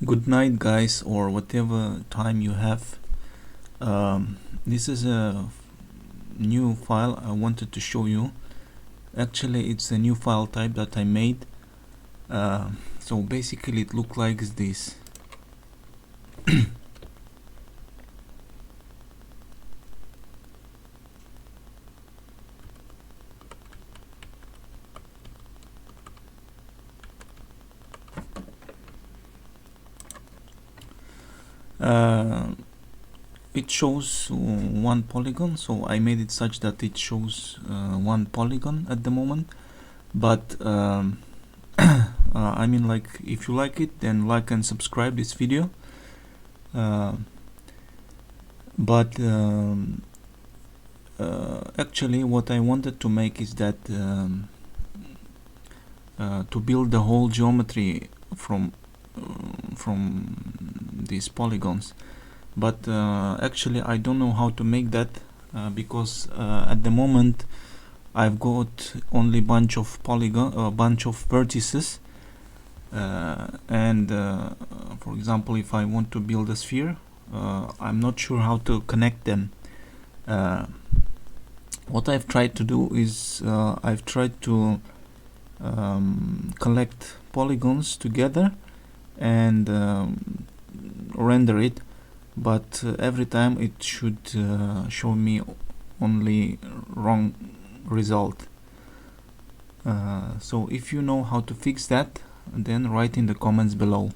Good night, guys, or whatever time you have. This is a new file I wanted to show you. Actually, it's a new file type that I made. So basically it looks like this. It shows one polygon, so I made it such that it shows one polygon at the moment. But I mean, like, if you like it, then like and subscribe this video. Actually what I wanted to make is that to build the whole geometry from these polygons, but actually I don't know how to make that because at the moment I've got only bunch of vertices, and for example, if I want to build a sphere, I'm not sure how to connect them. What I've tried to do is I've tried to collect polygons together and render it, but every time it should show me only wrong result. So if you know how to fix that, then write in the comments below.